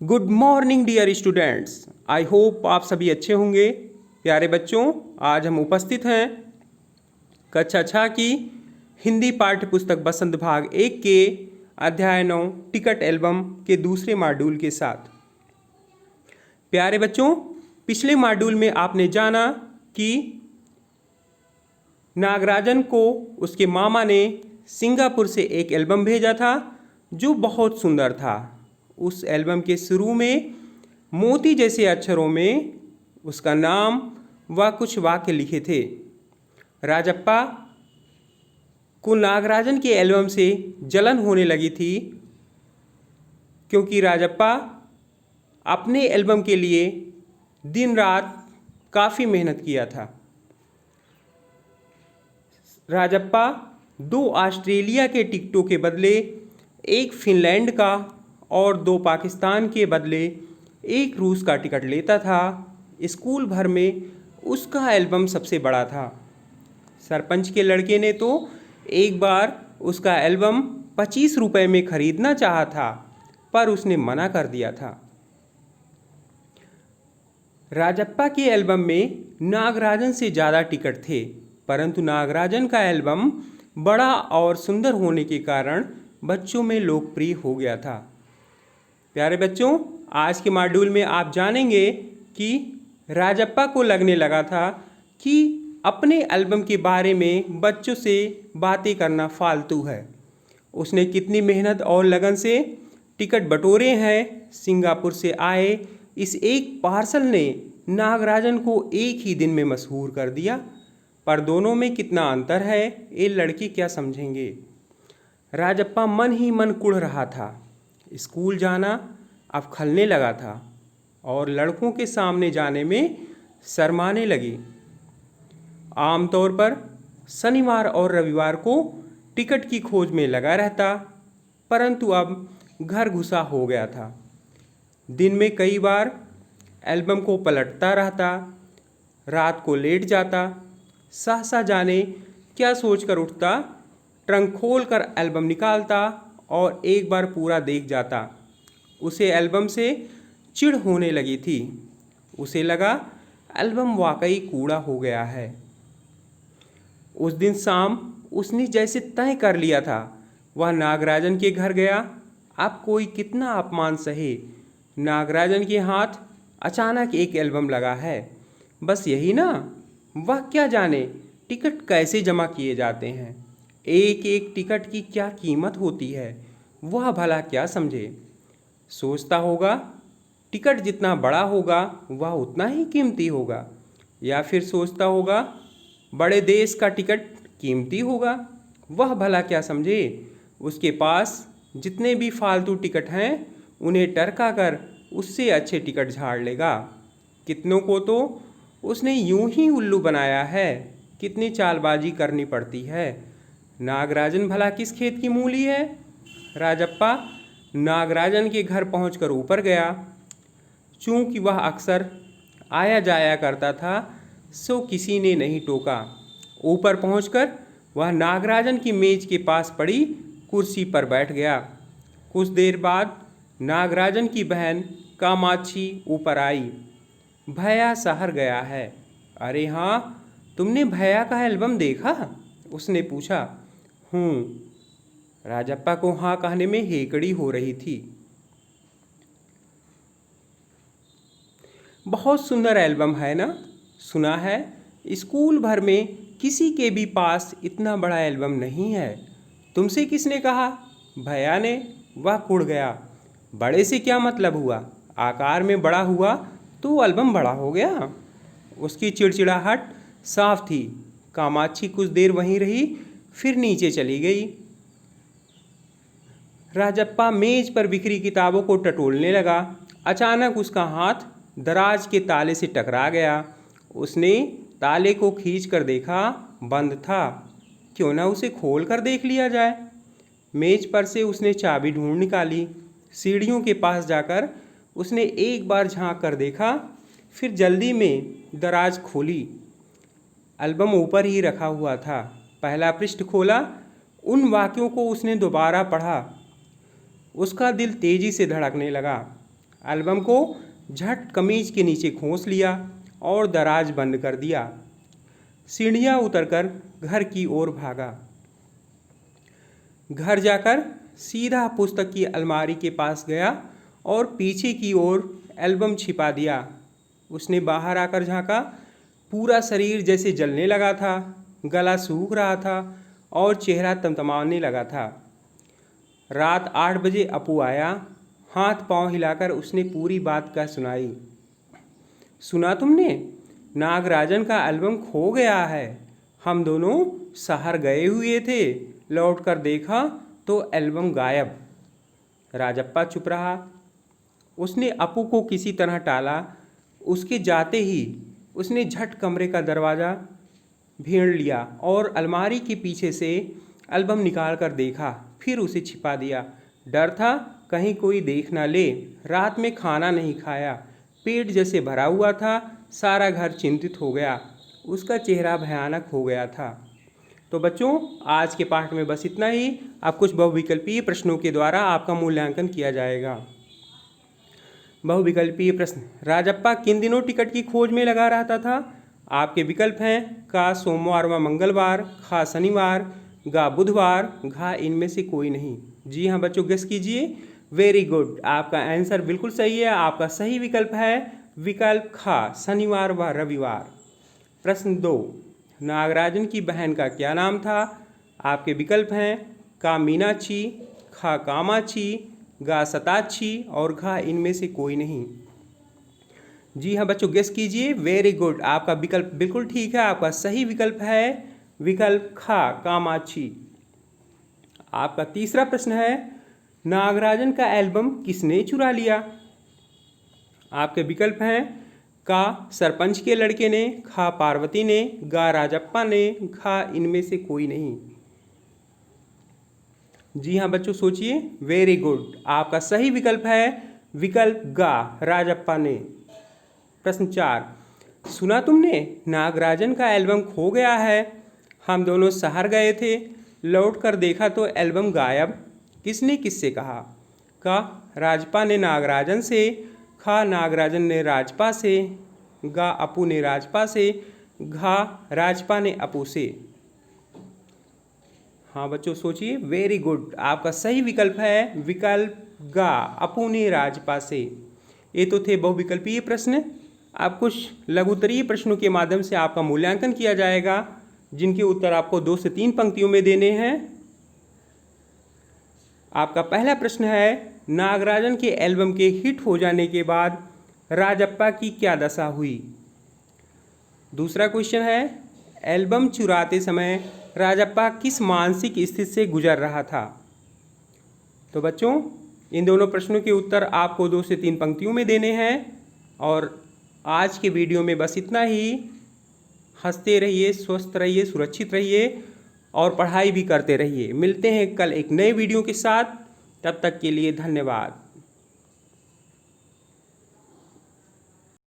Good morning dear students. I hope आप सभी अच्छे होंगे। प्यारे बच्चों, आज हम उपस्थित हैं कक्षा 6 की हिंदी पाठ्य पुस्तक बसंत भाग 1 के अध्याय 9 टिकट एल्बम के दूसरे मॉड्यूल के साथ। प्यारे बच्चों, पिछले मॉड्यूल में आपने जाना कि नागराजन को उसके मामा ने सिंगापुर से एक एल्बम भेजा था जो बहुत सुंदर था। उस एल्बम के शुरू में मोती जैसे अक्षरों में उसका नाम व कुछ वाक्य लिखे थे। राजप्पा को नागराजन के एल्बम से जलन होने लगी थी क्योंकि राजप्पा अपने एल्बम के लिए दिन रात काफ़ी मेहनत किया था। राजप्पा 2 ऑस्ट्रेलिया के टिकटों के बदले एक फिनलैंड का और 2 पाकिस्तान के बदले एक रूस का टिकट लेता था। स्कूल भर में उसका एल्बम सबसे बड़ा था। सरपंच के लड़के ने तो एक बार उसका एल्बम 25 रुपये में खरीदना चाहा था, पर उसने मना कर दिया था। राजप्पा के एल्बम में नागराजन से ज़्यादा टिकट थे, परंतु नागराजन का एल्बम बड़ा और सुंदर होने के कारण बच्चों में लोकप्रिय हो गया था। प्यारे बच्चों, आज के मॉड्यूल में आप जानेंगे कि राजप्पा को लगने लगा था कि अपने एल्बम के बारे में बच्चों से बातें करना फालतू है। उसने कितनी मेहनत और लगन से टिकट बटोरे हैं। सिंगापुर से आए इस एक पार्सल ने नागराजन को एक ही दिन में मशहूर कर दिया, पर दोनों में कितना अंतर है ये लड़के क्या समझेंगे। राजप्पा मन ही मन कुढ़ रहा था। स्कूल जाना अब खलने लगा था और लड़कों के सामने जाने में शर्माने लगी। आमतौर पर शनिवार और रविवार को टिकट की खोज में लगा रहता, परंतु अब घर घुसा हो गया था। दिन में कई बार एल्बम को पलटता रहता, रात को लेट जाता, सहसा जाने क्या सोचकर उठता, ट्रंक खोलकर एल्बम निकालता और एक बार पूरा देख जाता। उसे एल्बम से चिढ़ होने लगी थी। उसे लगा एल्बम वाकई कूड़ा हो गया है। उस दिन शाम उसने जैसे तय कर लिया था, वह नागराजन के घर गया। अब कोई कितना अपमान सहे, नागराजन के हाथ अचानक एक एल्बम लगा है। बस यही ना, वह क्या जाने टिकट कैसे जमा किए जाते हैं, एक एक टिकट की क्या कीमत होती है, वह भला क्या समझे। सोचता होगा टिकट जितना बड़ा होगा वह उतना ही कीमती होगा, या फिर सोचता होगा बड़े देश का टिकट कीमती होगा। वह भला क्या समझे। उसके पास जितने भी फालतू टिकट हैं उन्हें टरका कर उससे अच्छे टिकट झाड़ लेगा। कितनों को तो उसने यूं ही उल्लू बनाया है। कितनी चालबाजी करनी पड़ती है। नागराजन भला किस खेत की मूली है। राजप्पा नागराजन के घर पहुंचकर ऊपर गया। चूंकि वह अक्सर आया जाया करता था, सो किसी ने नहीं टोका। ऊपर पहुंचकर वह नागराजन की मेज के पास पड़ी कुर्सी पर बैठ गया। कुछ देर बाद नागराजन की बहन कामाक्षी ऊपर आई। भैया शहर गया है। अरे हाँ, तुमने भैया का एल्बम देखा? उसने पूछा। राजप्पा को हाँ कहने में हेकड़ी हो रही थी। बहुत सुंदर एल्बम है ना? सुना है स्कूल भर में किसी के भी पास इतना बड़ा एल्बम नहीं है। तुमसे किसने कहा? भैया ने। वह कुढ़ गया। बड़े से क्या मतलब हुआ? आकार में बड़ा हुआ तो एल्बम बड़ा हो गया। उसकी चिड़चिड़ाहट साफ थी। कामाक्षी कुछ देर वहीं रही, फिर नीचे चली गई। राजप्पा मेज पर बिखरी किताबों को टटोलने लगा। अचानक उसका हाथ दराज के ताले से टकरा गया। उसने ताले को खींच कर देखा, बंद था। क्यों ना उसे खोल कर देख लिया जाए। मेज पर से उसने चाबी ढूंढ निकाली। सीढ़ियों के पास जाकर उसने एक बार झांक कर देखा, फिर जल्दी में दराज खोली। एल्बम ऊपर ही रखा हुआ था। पहला पृष्ठ खोला। उन वाक्यों को उसने दोबारा पढ़ा। उसका दिल तेजी से धड़कने लगा। एल्बम को झट कमीज के नीचे खोस लिया और दराज बंद कर दिया। सीढ़ियाँ उतरकर घर की ओर भागा। घर जाकर सीधा पुस्तक की अलमारी के पास गया और पीछे की ओर एल्बम छिपा दिया। उसने बाहर आकर झांका। पूरा शरीर जैसे जलने लगा था, गला सूख रहा था और चेहरा तमतमाने लगा था। रात 8 बजे अपू आया। हाथ पांव हिलाकर उसने पूरी बात कह सुनाई। सुना तुमने? नागराजन का एल्बम खो गया है। हम दोनों शहर गए हुए थे, लौटकर देखा तो एल्बम गायब। राजप्पा चुप रहा। उसने अपू को किसी तरह टाला। उसके जाते ही उसने झट कमरे का दरवाज़ा भीड़ लिया और अलमारी के पीछे से एल्बम निकाल कर देखा, फिर उसे छिपा दिया। डर था कहीं कोई देख ना ले। रात में खाना नहीं खाया, पेट जैसे भरा हुआ था। सारा घर चिंतित हो गया। उसका चेहरा भयानक हो गया था। तो बच्चों, आज के पाठ में बस इतना ही। अब कुछ बहुविकल्पीय प्रश्नों के द्वारा आपका मूल्यांकन किया जाएगा। बहुविकल्पीय प्रश्न। राजप्पा किन दिनों टिकट की खोज में लगा रहता था? आपके विकल्प हैं का सोमवार व मंगलवार, खा शनिवार, गा बुधवार, घा इनमें से कोई नहीं। जी हाँ बच्चों, गेस कीजिए। वेरी गुड, आपका आंसर बिल्कुल सही है। आपका सही विकल्प है विकल्प खा, शनिवार व रविवार। प्रश्न 2। नागराजन की बहन का क्या नाम था? आपके विकल्प हैं का मीनाक्षी, खा कामाक्षी, गा सताक्षी और घा इनमें से कोई नहीं। जी हाँ बच्चों, गेस कीजिए। वेरी गुड, आपका विकल्प बिल्कुल ठीक है। आपका सही विकल्प है विकल्प खा कामाक्षी। आपका तीसरा प्रश्न है नागराजन का एल्बम किसने चुरा लिया? आपके विकल्प हैं का सरपंच के लड़के ने, खा पार्वती ने, गा राजप्पा ने, खा इनमें से कोई नहीं। जी हाँ बच्चों, सोचिए। वेरी गुड, आपका सही विकल्प है विकल्प गा राजप्पा ने। प्रश्न 4। सुना तुमने नागराजन का एल्बम खो गया है। हम दोनों शहर गए थे, लौट कर देखा तो एल्बम गायब। किसने किससे कहा? का राजप्पा ने नागराजन से, खा नागराजन ने राजप्पा से, गा अपू ने राजप्पा से, घा राजप्पा ने अपू से। हाँ बच्चों, सोचिए। वेरी गुड, आपका सही विकल्प है विकल्प गा अपू ने राजप्पा से। ये तो थे बहुविकल्पीय प्रश्न। अब कुछ लघुत्तरीय प्रश्नों के माध्यम से आपका मूल्यांकन किया जाएगा, जिनके उत्तर आपको 2 से 3 पंक्तियों में देने हैं। आपका पहला प्रश्न है नागराजन के एल्बम के हिट हो जाने के बाद राजप्पा की क्या दशा हुई? दूसरा क्वेश्चन है एल्बम चुराते समय राजप्पा किस मानसिक स्थिति से गुजर रहा था? तो बच्चों, इन दोनों प्रश्नों के उत्तर आपको 2 से 3 पंक्तियों में देने हैं। और आज के वीडियो में बस इतना ही। हंसते रहिए, स्वस्थ रहिए, सुरक्षित रहिए और पढ़ाई भी करते रहिए। मिलते हैं कल एक नए वीडियो के साथ। तब तक के लिए धन्यवाद।